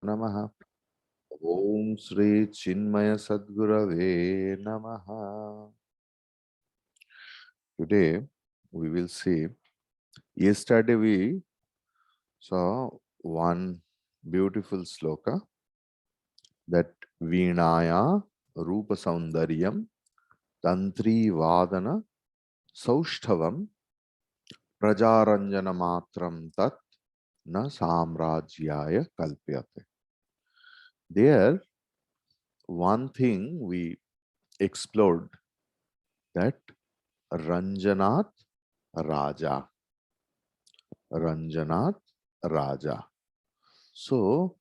Namaha. Om Sri Chinmaya Sadgurave Namaha. Today we will see, yesterday we saw one beautiful sloka, that Veenaya Rupa Saundaryam Tantri Vadana Saushthavam Prajaranjana Matram Tat Na Samrajyaya Kalpyate. There, one thing we explored, that Ranjanat Raja. Ranjanat Raja. So,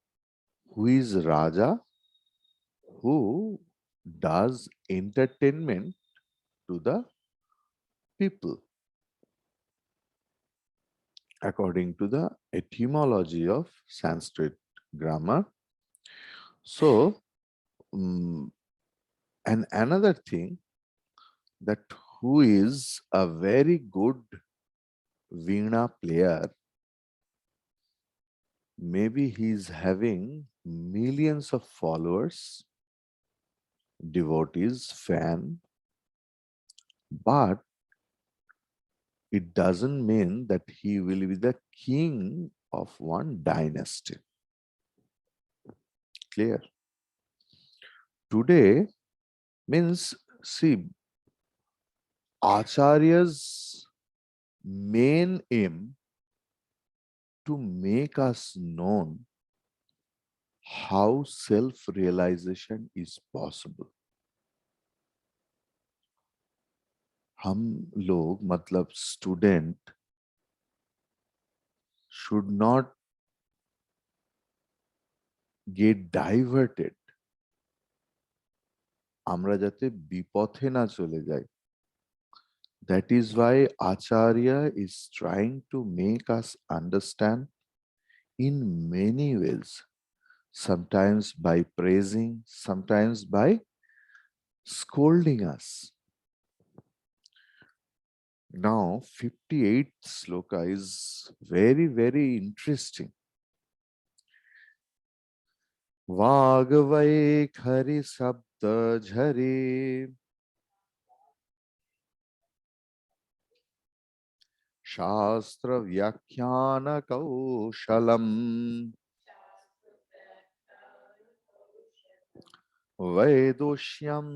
who is Raja? Who does entertainment to the people, according to the etymology of Sanskrit grammar. So, and another thing, that who is a very good Veena player, maybe he's having millions of followers, devotees, fan, but it doesn't mean that he will be the king of one dynasty. Clear? Today means, see, Acharya's main aim to make us known how self-realization is possible. हम लोग मतलब student should not get diverted. আমরা যাতে বিপথে না চলে যাই. That is why Acharya is trying to make us understand in many ways. Sometimes by praising, sometimes by scolding us. Now, 58th sloka is very, very interesting. Vagvai khari sabda jhari Shastra Vyakhyana Kaushalam Vedoshyam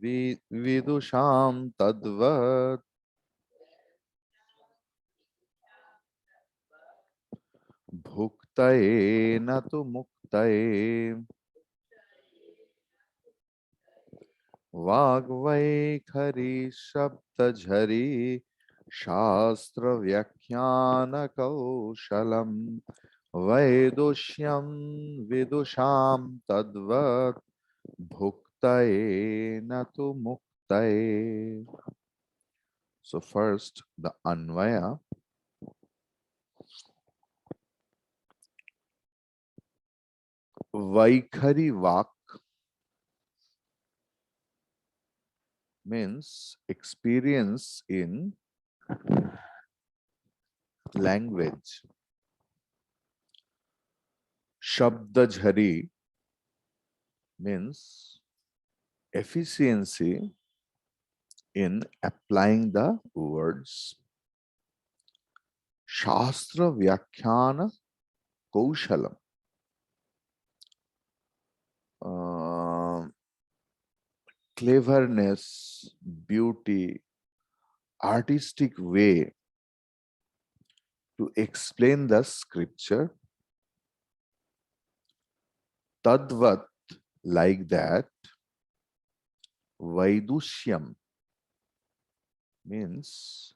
Vidusham Tadvat Bhuktaye Natu Muktaye Vagvai Khari Shabda Jhari Shastra Vyakhyana Kaushalam Vedoshyam Vidusham Tadvat Bhuktaye Natu Muktaye. So first, the Anvaya. Vaikhari Vak means experience in language. Shabdajhari means efficiency in applying the words. Shastra Vyakhyana Kaushalam. Cleverness, beauty, artistic way to explain the scripture. Tadvat, like that. Vaidushyam means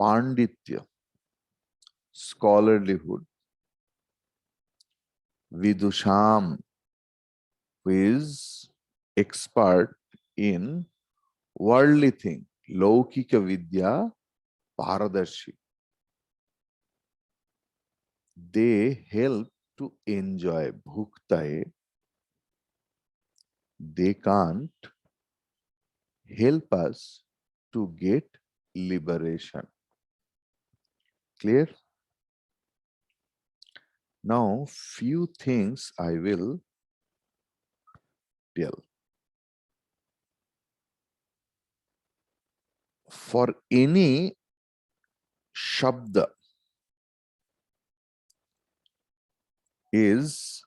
panditya, scholarlyhood. Vidusham, who is expert in worldly thing. Laukika Vidya Paradarshi. They help to enjoy bhuktaye. They can't help us to get liberation. Clear? Now, few things I will tell. For any shabda is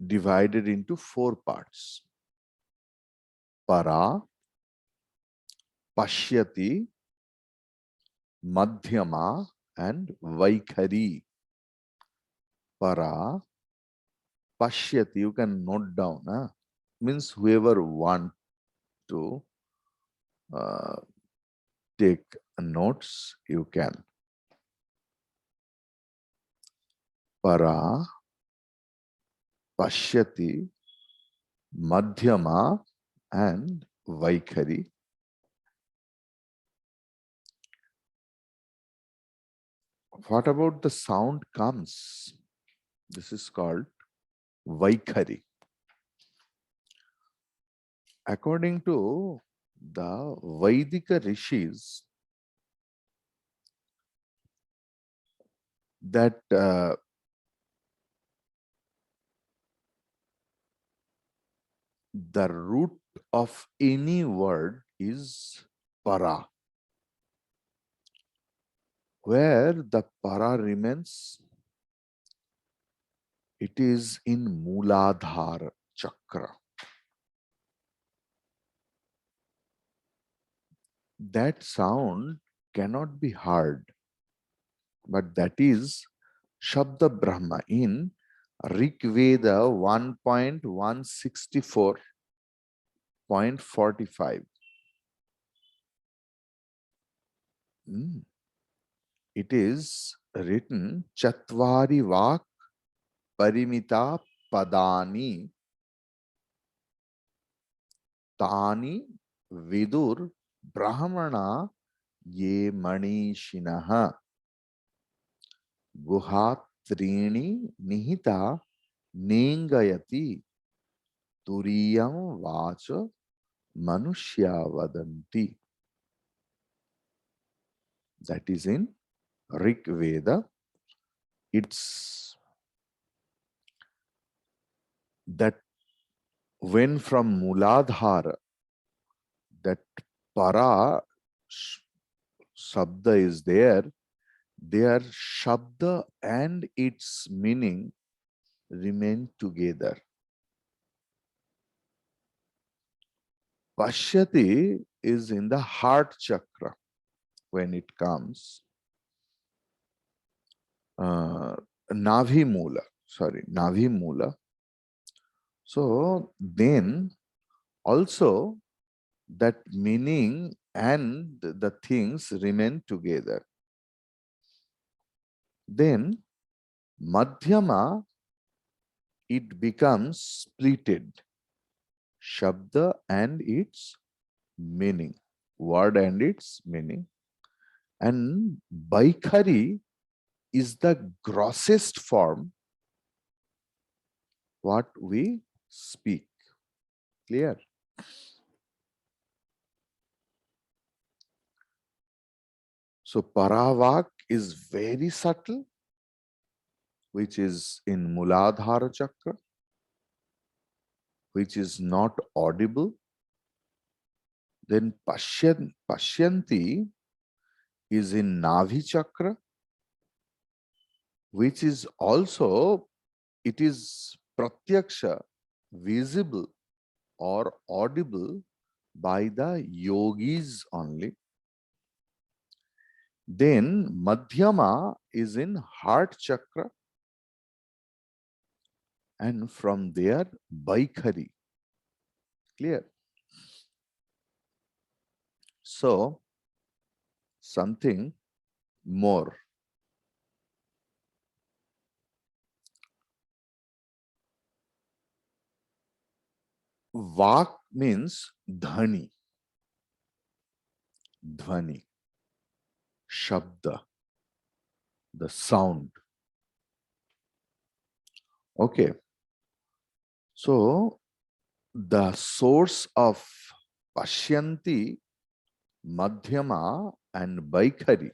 divided into four parts. Para, Pashyati, Madhyama, and Vaikhari. Para, Pashyati, you can note down. Means whoever want to take notes, you can. Para, Pashyati, Madhyama, and Vaikhari. What about the sound comes? This is called Vaikhari. According to the Vaidika rishis, that the root of any word is para, where the para remains, it is in Mooladhara chakra. That sound cannot be heard, but that is Shabda Brahma in Rig Veda 1.164.45. It is written Chatvari Vak Parimita Padani Tani Vidur Brahmana Ye Manishinaha Guhatrini Nihita Nengayati Turiyam Vacha Manushya Vadanti. That is in Rig Veda. It's that when from Mooladhara, that para shabda is there, their shabda and its meaning remain together. Pashyati is in the heart chakra when it comes. Navi Mula. So then also that meaning and the things remain together. Then Madhyama, it becomes splitted. Shabda and its meaning, word and its meaning. And Vaikhari is the grossest form what we speak. Clear? So Paravak is very subtle, which is in Mooladhara chakra, which is not audible. Then Pashyanti is in Navi chakra, which is also, it is pratyaksha, visible or audible by the yogis only. Then Madhyama is in heart chakra, and from there Vaikhari. Clear? So something more. Vak means dhani, dhvani, shabda, the sound. Okay. So the source of Pashyanti, Madhyama, and Vaikhari,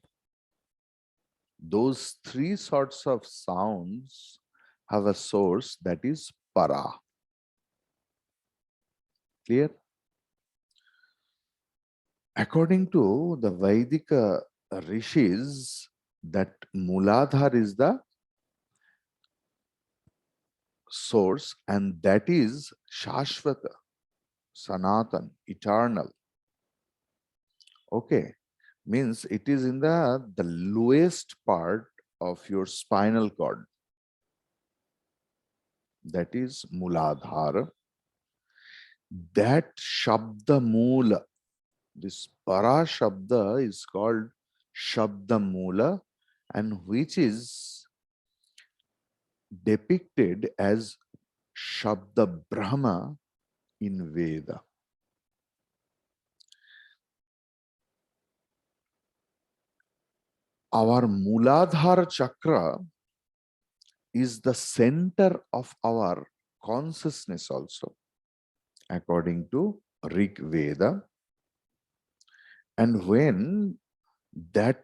Those three sorts of sounds have a source that is para. Clear? According to the Vedic rishis, that Muladhar is the source, and that is Shashvata, Sanatan, eternal. Okay, means it is in the lowest part of your spinal cord. That is Muladhara. That Shabda Mula, this Para Shabda is called Shabda Mula, and which is depicted as Shabda Brahma in Veda. Our Muladhara chakra is the center of our consciousness also, according to Rig Veda. And when that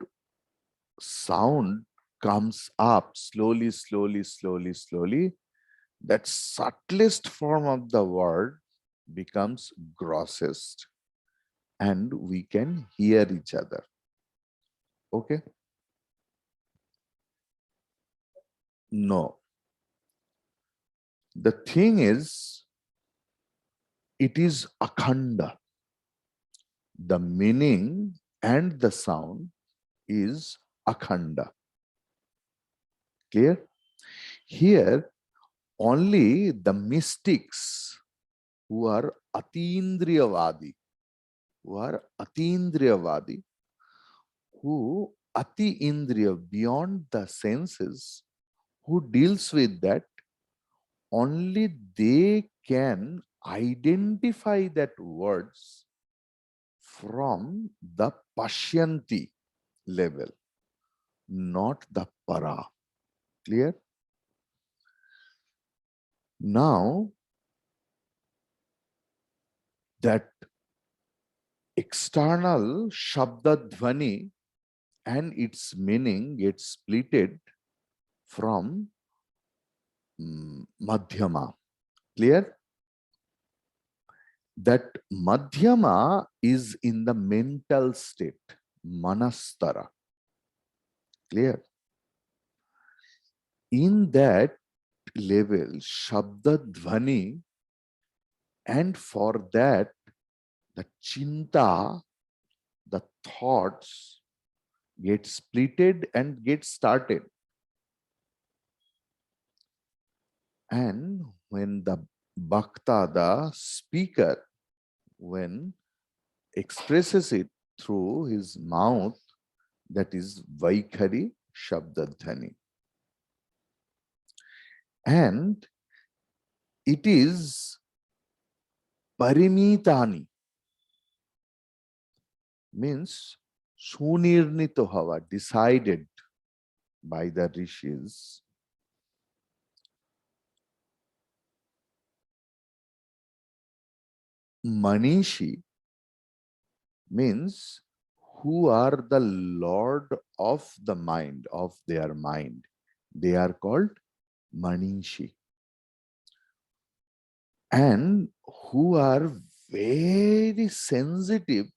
sound comes up slowly, slowly, slowly, slowly, that subtlest form of the word becomes grossest, and we can hear each other. Okay? No. The thing is, it is akhanda. The meaning and the sound is akhanda. Clear? Here, only the mystics who are atindriyavadi, who ati indriya, beyond the senses, who deals with that, only they can identify that words from the Pashyanti level, not the para. Clear? Now, that external Shabda Dhvani and its meaning gets splitted from Madhyama. Clear? That Madhyama is in the mental state, Manastara. Clear? In that level, Shabda Dhvani, and for that, the Chinta, the thoughts, get splitted and get started. And when the Bhakta, the speaker, when expresses it through his mouth, that is Vaikhari Shabdadhani. And it is Parimitani, means Sunirnito Hava, decided by the rishis. Manishi means who are the lord of the mind, of their mind. They are called Manishi. And who are very sensitive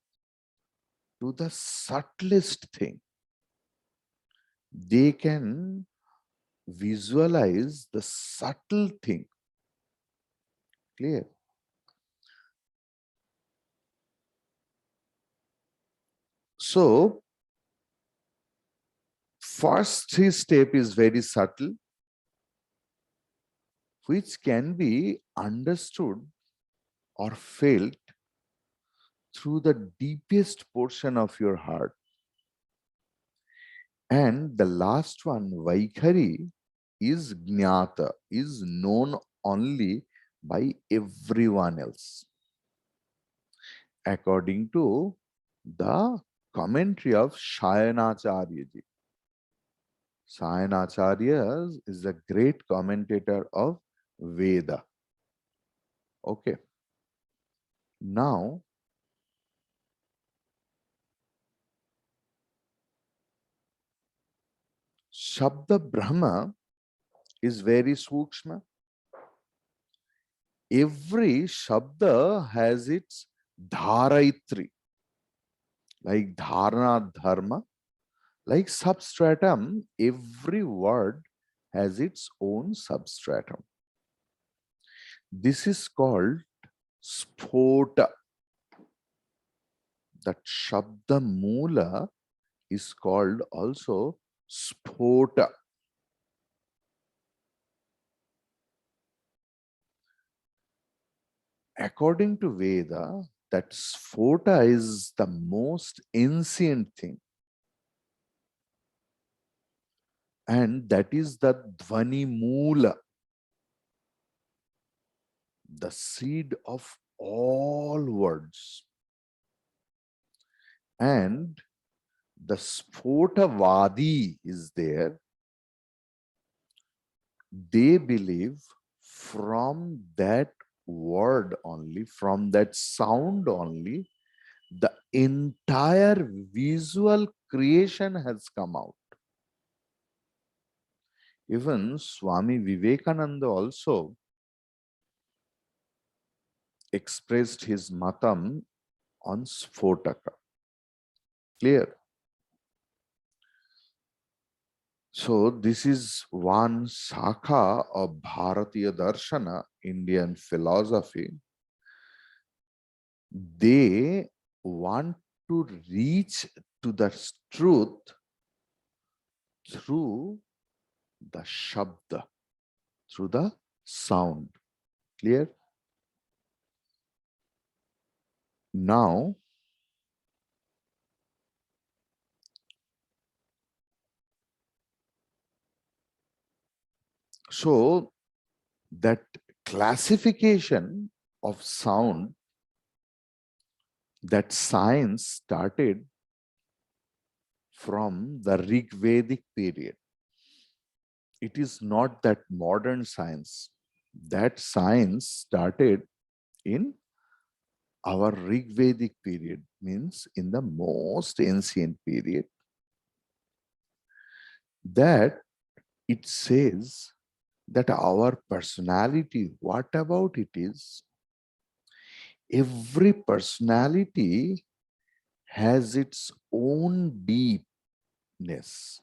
to the subtlest thing. They can visualize the subtle thing. Clear? So, first three step is very subtle, which can be understood or felt through the deepest portion of your heart. And the last one, Vaikhari, is Jnata, is known only by everyone else. According to the commentary of Shayanacharya ji. Shayanacharya is a great commentator of Veda. Okay. Now, Shabda Brahma is very sukshma. Every Shabda has its dharaitri, like dharana dharma, like substratum. Every word has its own substratum. This is called sphota. That Shabda Mula is called also sphota. According to Veda, that sphota is the most ancient thing. And that is the Dhvani Mula, the seed of all words. And the Sphotavadi is there. They believe from that word only, from that sound only, the entire visual creation has come out. Even Swami Vivekananda also expressed his matam on Sphotaka. Clear? So this is one shakha of Bharatiya Darshana, Indian philosophy. They want to reach to the truth through the Shabda, through the sound. Clear? Now, so that classification of sound, that science started from the Rig Vedic period. It is not that modern science. That science started in our Rig Vedic period, means in the most ancient period, that it says that our personality, what about it is, every personality has its own deepness.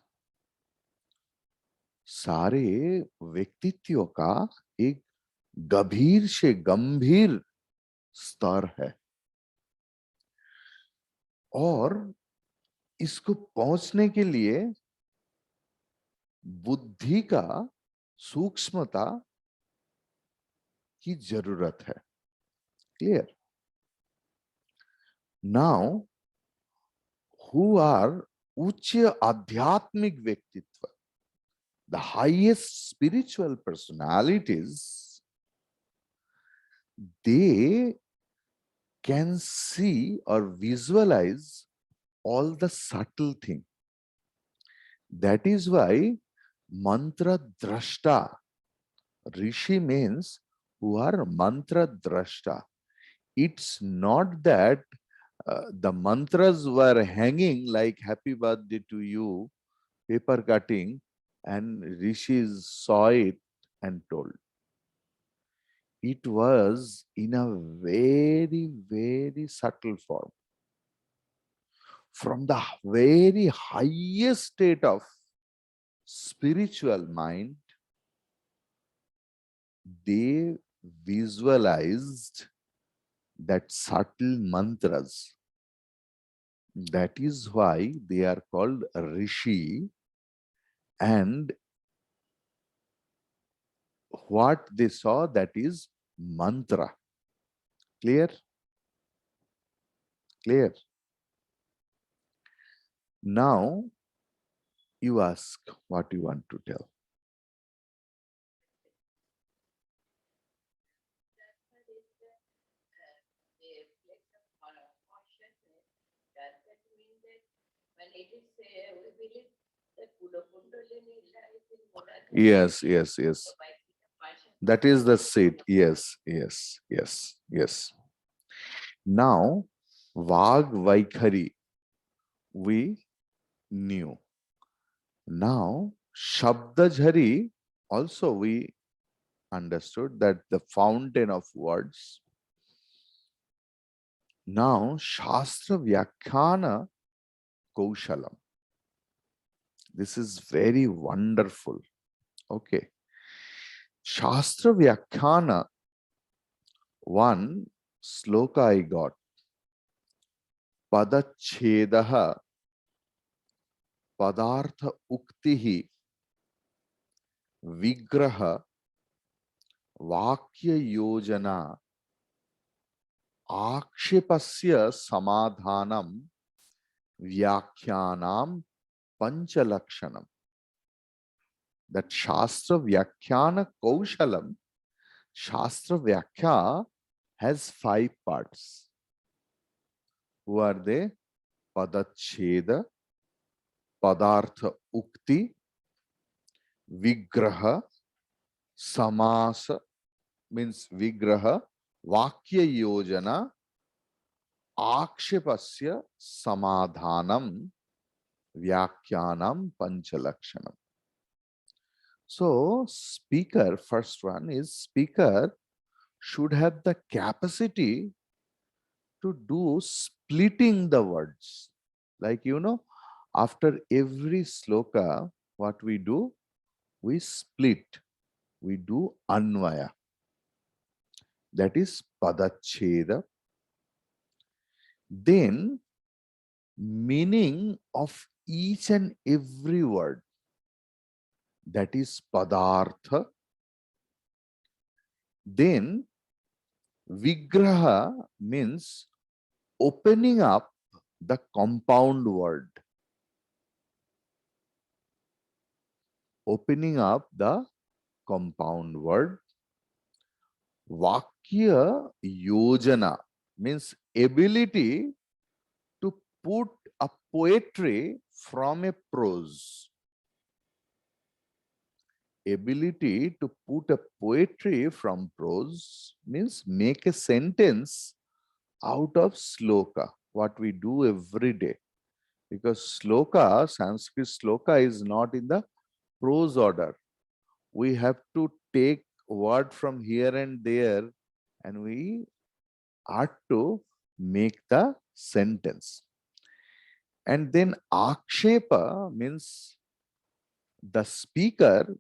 सारे व्यक्तित्व का एक गंभीर से गंभीर स्तर है और इसको पहुंचने के लिए बुद्धि का सूक्ष्मता की जरूरत है. क्लियर? नाउ हु आर उच्च आध्यात्मिक व्यक्तित्व, the highest spiritual personalities, they can see or visualize all the subtle thing. That is why mantra drashta, rishi means who are mantra drashta. It's not that the mantras were hanging like happy birthday to you, paper cutting, and rishis saw it and told. It was in a very, very subtle form. From the very highest state of spiritual mind, they visualized that subtle mantras. That is why they are called rishi, and what they saw, that is mantra. Clear? Clear? Now you ask what you want to tell. Yes, yes, yes. That is the seed. Yes, yes, yes, yes. Now, Vag Vaikhari, we knew. Now, Shabdajhari, also we understood that the fountain of words. Now, Shastra Vyakhyana Kaushalam. This is very wonderful. Okay. Shastra Vyakhyana, one sloka I got. Padachedaha Padartha Uktihi Vigraha Vakya Yojana Akshipasya Samadhanam Vyakhyanam Panchalakshanam. That Shastra Vyakhyana Kaushalam, Shastra Vyakhya has 5 parts. Who are they? Padacheda, Padartha Ukti, Vigraha, Samasa, means Vigraha, Vakya Yojana, Akshipasya Samadhanam, Vyakhyanam Panchalakshanam. So, speaker, first one is speaker should have the capacity to do splitting the words. Like, after every sloka, what we do? We split. We do anvaya. That is padacheda. Then, meaning of each and every word. That is padartha. Then, vigraha means opening up the compound word. Opening up the compound word. Vakya yojana means ability to put a poetry from a prose. Ability to put a poetry from prose means make a sentence out of sloka, what we do every day. Because sloka, Sanskrit sloka is not in the prose order. We have to take word from here and there and we are to make the sentence. And then akshepa means the speaker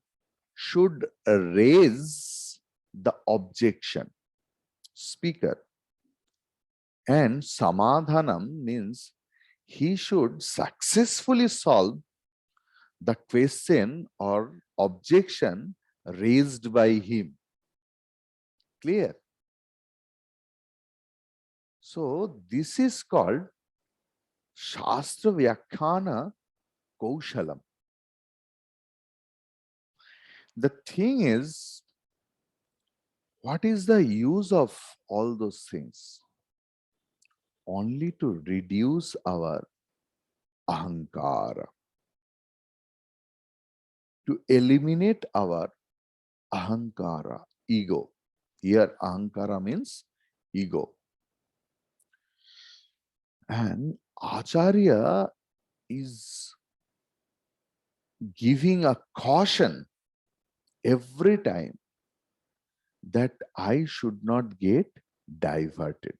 should raise the objection. Speaker. And samadhanam means he should successfully solve the question or objection raised by him. Clear? So this is called Shastra Vyakhyana Kaushalam. The thing is, what is the use of all those things? Only to reduce our ahankara, to eliminate our ahankara, ego. Here ahankara means ego. And Acharya is giving a caution every time that I should not get diverted.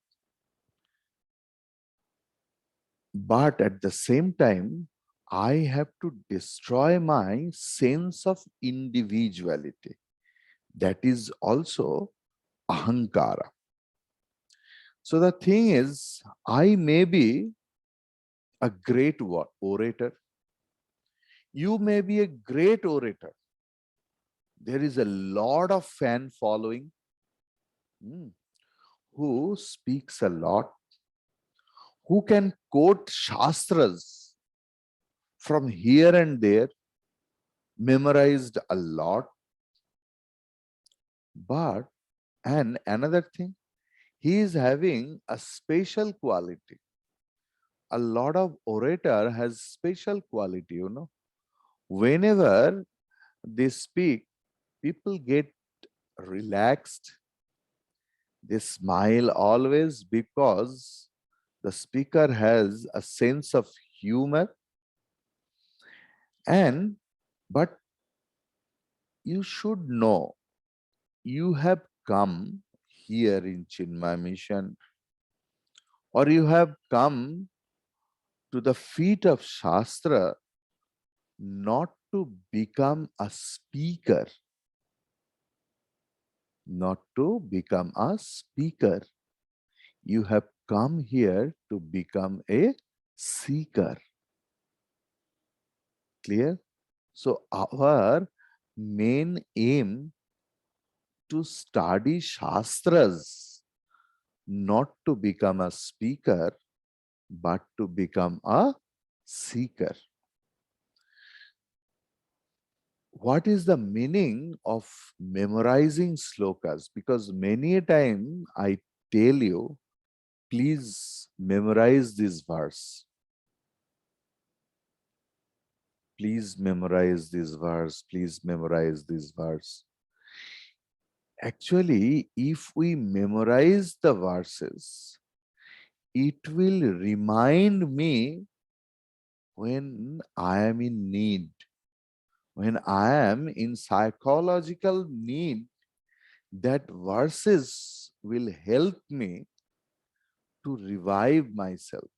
But at the same time, I have to destroy my sense of individuality. That is also ahankara. So the thing is, I may be a great orator. You may be a great orator. There is a lot of fan following who speaks a lot, who can quote shastras from here and there, memorized a lot. But, and another thing, he is having a special quality. A lot of orator has special quality, Whenever they speak, people get relaxed. They smile always because the speaker has a sense of humor. And but you should know you have come here in Chinmay Mission, or you have come to the feet of Shastra not to become a speaker, not to become a speaker. You have come here to become a seeker. Clear? So our main aim to study Shastras, not to become a speaker, but to become a seeker. What is the meaning of memorizing slokas? Because many a time I tell you, please memorize this verse. Please memorize this verse. Please memorize this verse. Actually, if we memorize the verses, it will remind me when I am in need, when I am in psychological need, that verses will help me to revive myself,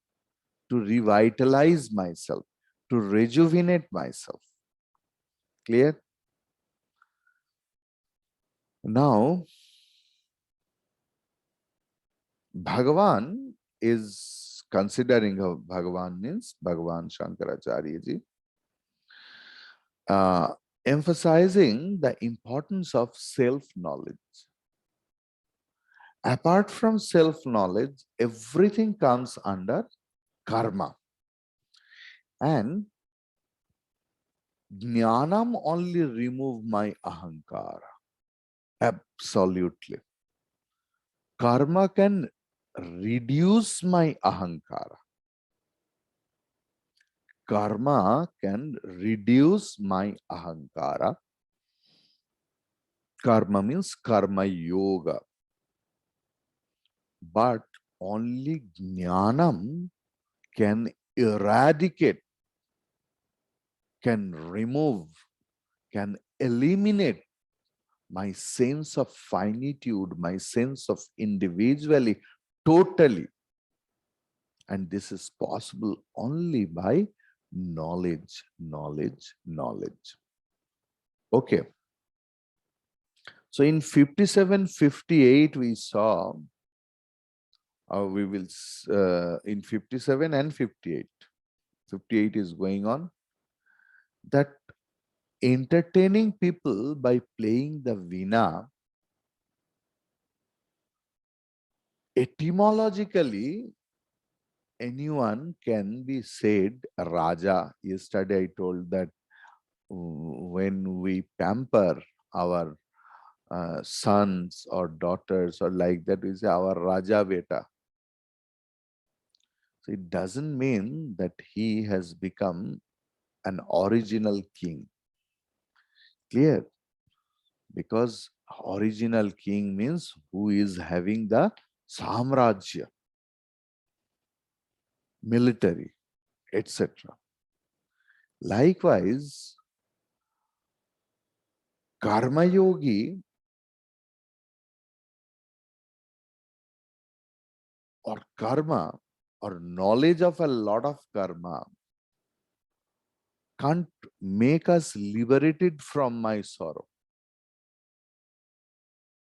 to revitalize myself, to rejuvenate myself. Clear? Now, Bhagavan is considering how Bhagavan means Bhagavan Shankaracharya ji, uh, emphasizing the importance of self-knowledge. Apart from self-knowledge, everything comes under karma. And jnanam only remove my ahankara. Absolutely. Karma can reduce my ahankara. Karma can reduce my ahankara. Karma means karma yoga. But only jnanam can eradicate, can remove, can eliminate my sense of finitude, my sense of individuality totally. And this is possible only by knowledge, knowledge, knowledge. Okay. So in 57, 58, we saw, we will, in 57 and 58, 58 is going on, that entertaining people by playing the veena, etymologically, anyone can be said Raja. Yesterday I told that when we pamper our sons or daughters or like that, we say our Raja Beta. So it doesn't mean that he has become an original king. Clear? Because original king means who is having the samrajya, military, etc. Likewise, karma yogi or karma or knowledge of a lot of karma can't make us liberated from my sorrow.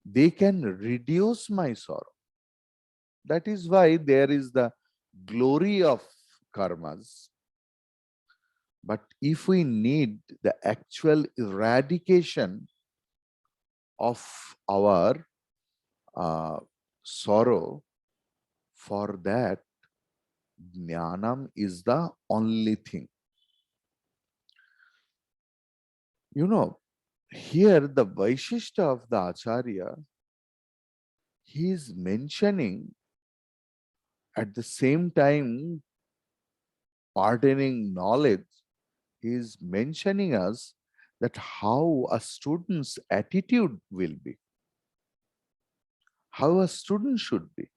They can reduce my sorrow. That is why there is the glory of karmas. But if we need the actual eradication of our sorrow, for that, jnanam is the only thing. You know, here the Vaishishta of the Acharya, he is mentioning at the same time pardoning knowledge, he is mentioning us that how a student's attitude will be, how a student should be.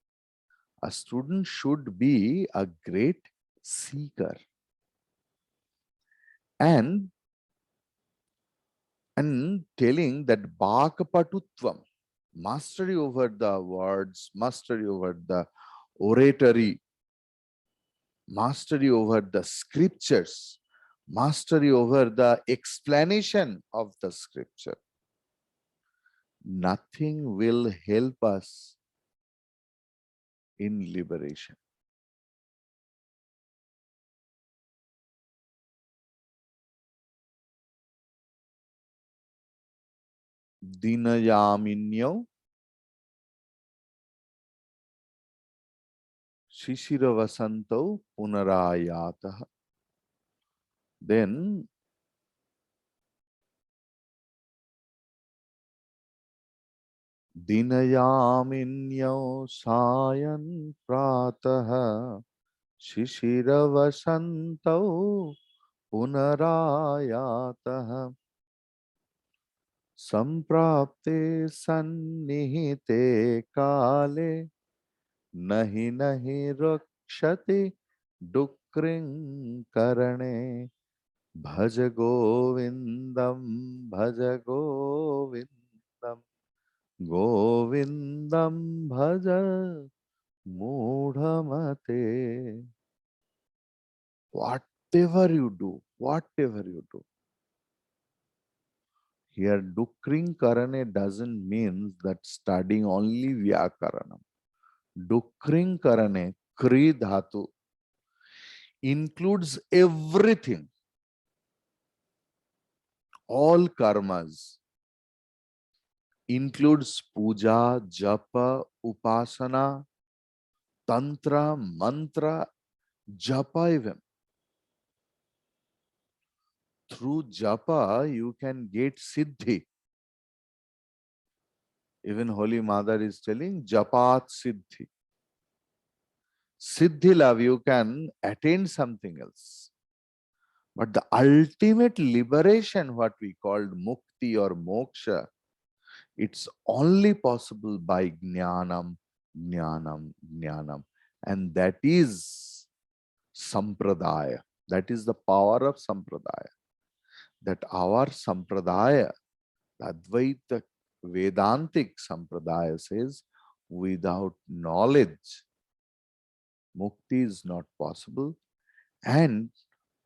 A student should be a great seeker. And and telling that Bhakapatutvam, mastery over the words, mastery over the oratory, mastery over the scriptures, mastery over the explanation of the scripture. Nothing will help us in liberation. Dinayaminyo Shishiravasanto Punarayataha. Then Dinayaminyo Sayan Prataha Shishiravasanto Punarayataha. Samprapte Sannihite Kale Nahi Nahi Rakshati Dukring Karane. Bhaj Govindam, Bhaj Govindam, Govindam Bhaja Mudhamate. Whatever you do. Here, Dukring Karane doesn't mean that studying only Vyakaranam. Dukring Karane, Kri Dhatu, includes everything, all karmas, includes puja, japa, upasana, tantra, mantra, japa even. Through japa, you can get siddhi. Even Holy Mother is telling japat siddhi. Siddhi love, you can attain something else. But the ultimate liberation, what we called mukti or moksha, it's only possible by jnanam, jnanam, jnanam. And that is sampradaya. That is the power of sampradaya. That our sampradaya, the Advaita Vedantic sampradaya says, without knowledge, mukti is not possible. And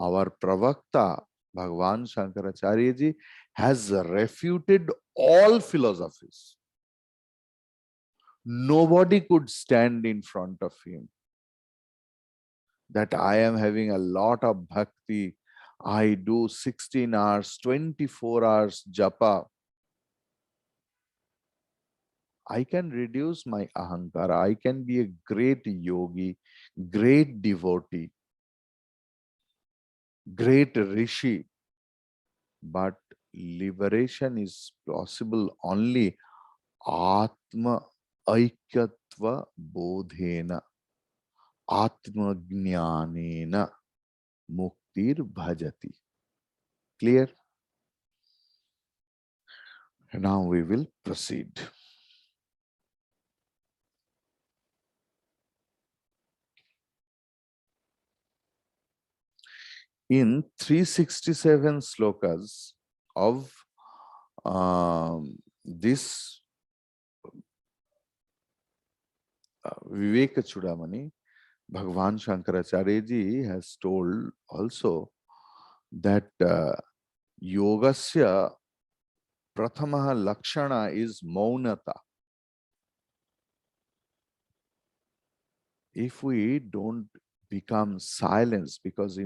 our pravakta, Bhagavan Shankaracharya ji, has refuted all philosophies. Nobody could stand in front of him. That I am having a lot of bhakti, I do 16 hours, 24 hours japa. I can reduce my ahankara. I can be a great yogi, great devotee, great rishi. But liberation is possible only Atma Aikyatva Bodhena, Atma Jnanena, Muktir Bhajati. Clear? Now we will proceed. In 367 slokas of this Vivekachudamani, Bhagavan Shankaracharya ji has told also that yogasya prathamaha lakshana is maunata. If we don't become silenced, because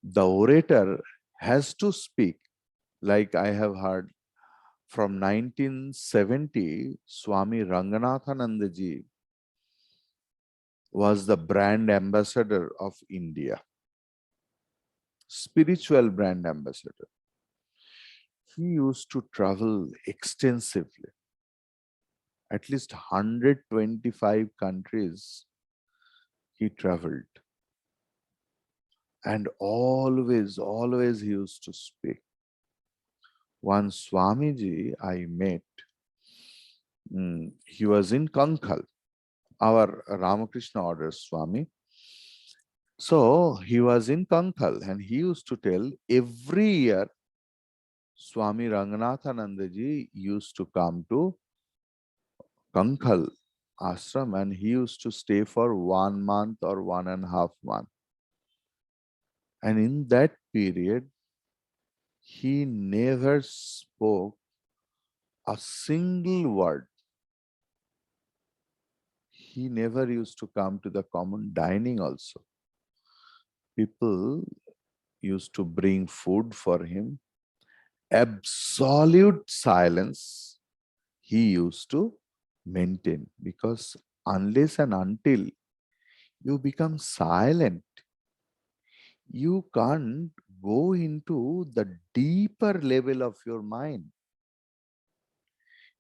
the orator has to speak, like I have heard from 1970, Swami Ranganathananda ji was the brand ambassador of India, spiritual brand ambassador. He used to travel extensively, at least 125 countries he traveled. And always he used to speak. One Swamiji I met, he was in Kankhal, our Ramakrishna order Swami. So he was in Kankhal and he used to tell every year Swami Ranganathanandaji used to come to Kankhal ashram and he used to stay for 1 month or 1.5 months. And in that period, he never spoke a single word. He never used to come to the common dining also. People used to bring food for him. Absolute silence he used to maintain, because unless and until you become silent, you can't go into the deeper level of your mind.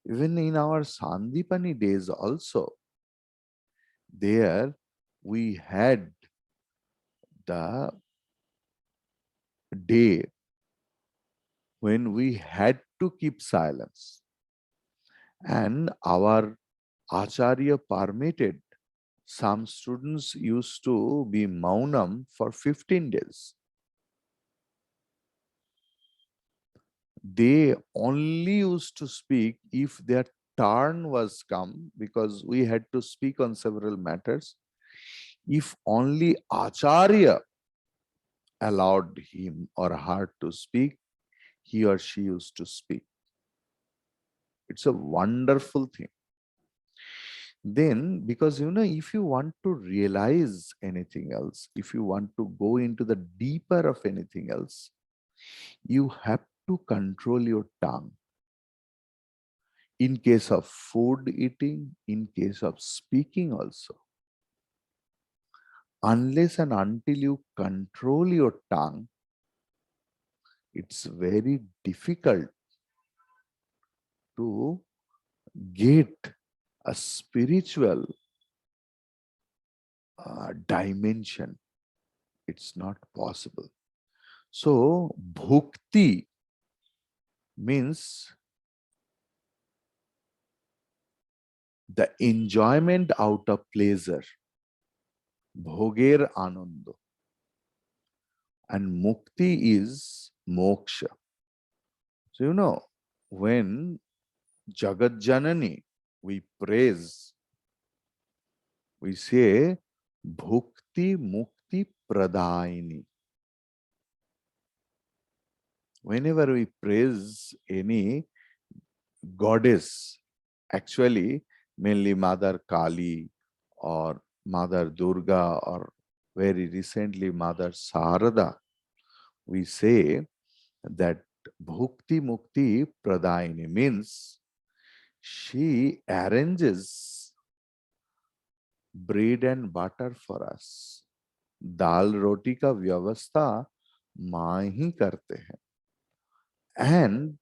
Even in our Sandipani days also, there we had the day when we had to keep silence, and our Acharya permitted some students used to be maunam for 15 days. They only used to speak if their turn was come, because we had to speak on several matters. If only Acharya allowed him or her to speak, he or she used to speak. It's a wonderful thing. Then, because if you want to realize anything else, if you want to go into the deeper of anything else, you have to control your tongue. In case of food eating, in case of speaking also. Unless and until you control your tongue, it's very difficult to get a spiritual dimension. It's not possible. So, bhukti means the enjoyment out of pleasure, bhoger ananda, and mukti is moksha. So, when Jagat Janani we praise, we say bhukti mukti pradayini. Whenever we praise any goddess, actually mainly Mother Kali or Mother Durga or very recently Mother Sarada, we say that bhukti mukti pradayini means she arranges bread and butter for us. दाल रोटी का व्यवस्था माँ ही करते हैं, and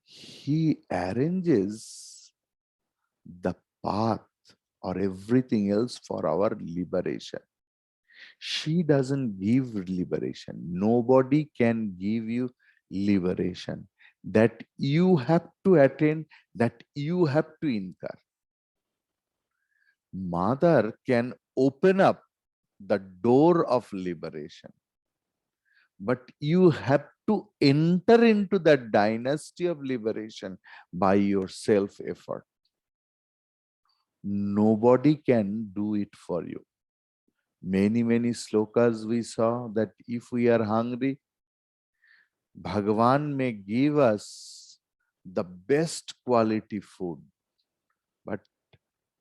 he arranges the path or everything else for our liberation. She doesn't give liberation. Nobody can give you liberation. That you have to attain, that you have to incur. Mother can open up the door of liberation, but you have to enter into that dynasty of liberation by your self effort. Nobody can do it for you. Many slokas we saw that if we are hungry, Bhagavan may give us the best quality food, but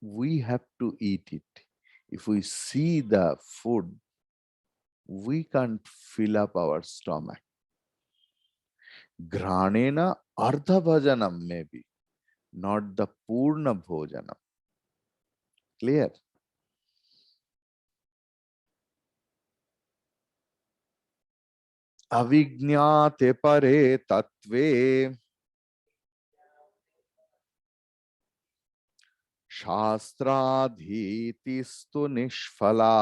we have to eat it. If we see the food, we can't fill up our stomach. Granena ardha bhajanam maybe, not the purna bhojanam. Clear? Avijñāte pare tatve शास्त्राधीतिस्तु निष्फला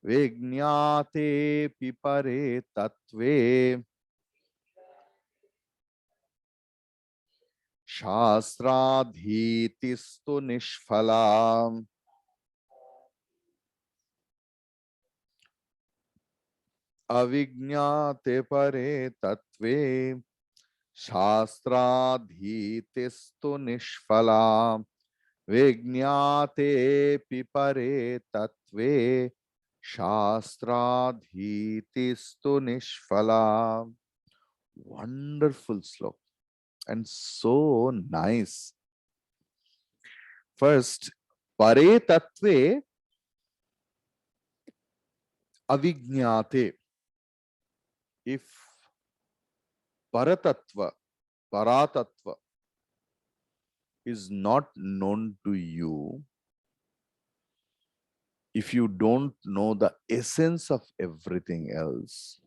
विज्ञाते Pipre तत्वे शास्त्राधीतिस्तु निष्फला. Avignate pare tatve shastradhitistu nishphala Vignate pipare tatve shastradhitistu nishphala. Wonderful sloka and so nice. First, pare tatve avignate. If paratatva, paratatva is not known to you, if you don't know the essence of everything else,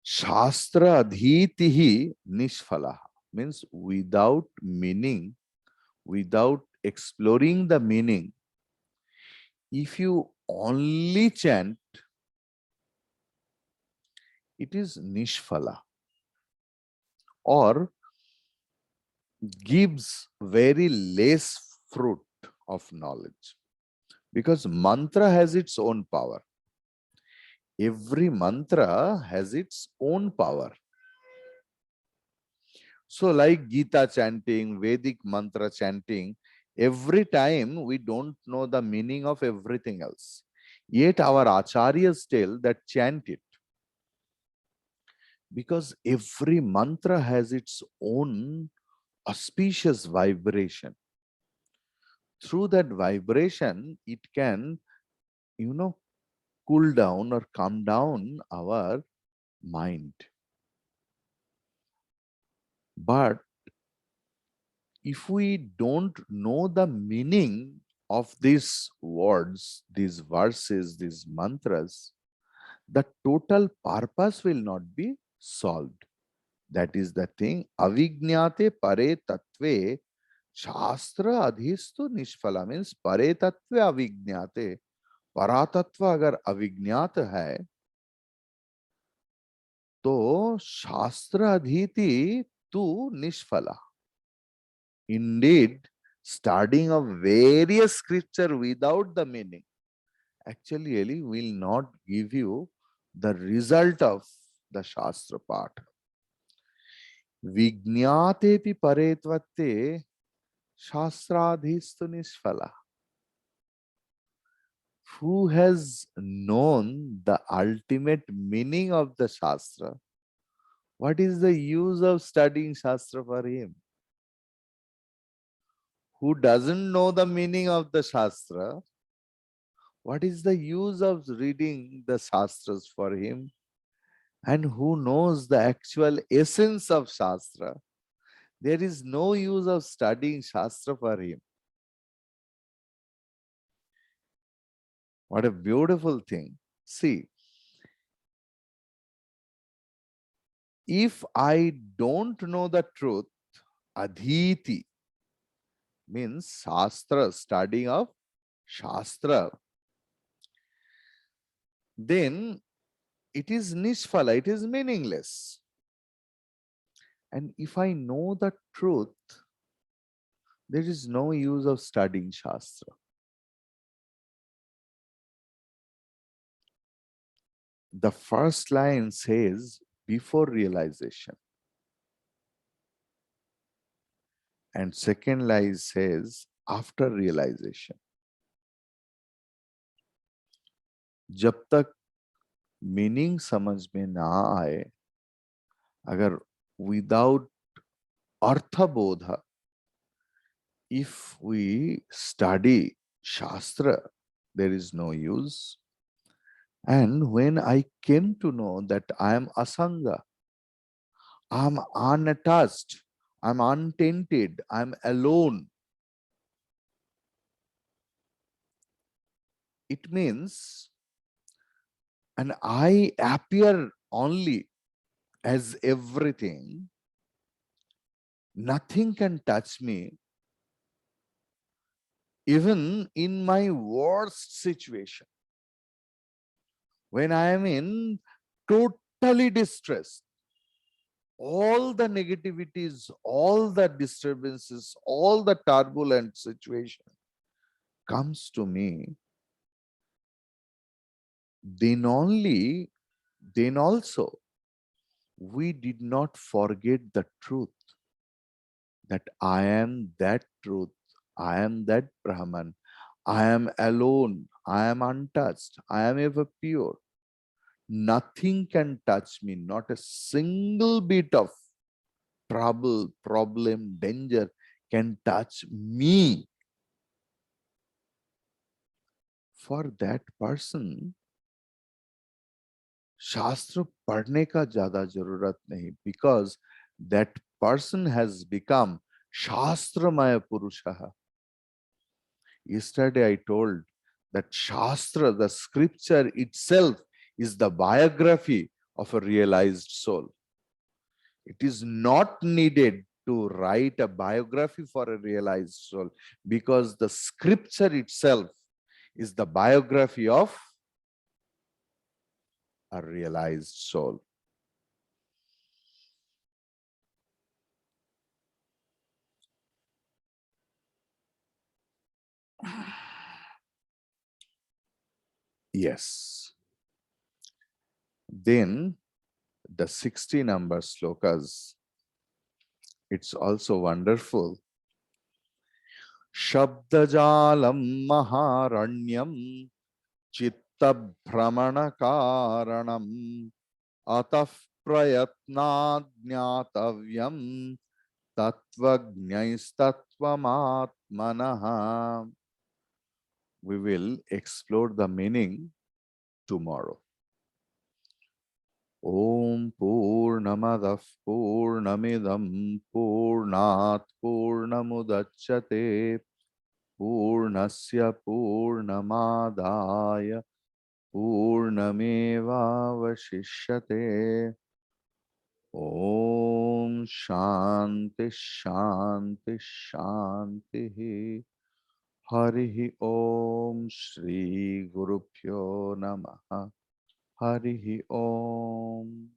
Shastra adhitihi nishphalaha means without meaning, without exploring the meaning, if you only chant, it is nishphala or gives very less fruit of knowledge because mantra has its own power. Every mantra has its own power. So, like Gita chanting, Vedic mantra chanting, every time we don't know the meaning of everything else. Yet our acharyas tell that chant it because every mantra has its own auspicious vibration. Through that vibration, it can, cool down or calm down our mind. But if we don't know the meaning of these words, these verses, these mantras, the total purpose will not be solved. That is the thing. Avignate pare tatve shastra adhistu nishphala means pare tatve avignate. परातत्व अगर अविज्ञात है तो शास्त्र अधीति तू निष्फला. Indeed, studying of various scripture without the meaning actually will not give you the result of the Shastra part. Vijñātepi paretvate shastradhistu nishphala. Who has known the ultimate meaning of the Shastra? What is the use of studying Shastra for him? Who doesn't know the meaning of the Shastra? What is the use of reading the Shastras for him? And who knows the actual essence of Shastra? There is no use of studying Shastra for him. What a beautiful thing. See, if I don't know the truth, adhiti means Shastra, studying of Shastra, then it is nishphala, it is meaningless. And if I know the truth, there is no use of studying Shastra. The first line says before realization, and second line says after realization. जब तक meaning समझ में ना आए, अगर without arthabodha, if we study Shastra, there is no use. And when I came to know that I am asanga, I am unattached, I am untainted, I am alone, it means, and I appear only as everything, nothing can touch me, even in my worst situation. When I am in totally distressed, all the negativities, all the disturbances, all the turbulent situation comes to me, then only, then also, we did not forget the truth that I am that truth, I am that Brahman, I am alone, I am untouched, I am ever pure. Nothing can touch me, not a single bit of trouble, problem, danger can touch me. For that person, शास्त्र पढ़ने का ज्यादा जरूरत नहीं, because that person has become shastramaya purusha. Yesterday I told that shastra, the scripture itself, is the biography of a realized soul. It is not needed to write a biography for a realized soul, because the scripture itself is the biography of a realized soul. Yes. Then the 60 number slokas, it's also wonderful. Shabdajalam maharanyam chitta brahmana karanam ataf prayatnad jnatavyam tatvajnaistatvamatmanaha. We will explore the meaning tomorrow. Om Purnamadah Purnamidam Purnat Purnamudachyate Purnasya Purnamadaya Purnameva Vashishyate. Om Shanti Shanti Shanti. Harihi Om Shri Guru Pyo Namaha. Harihi Om.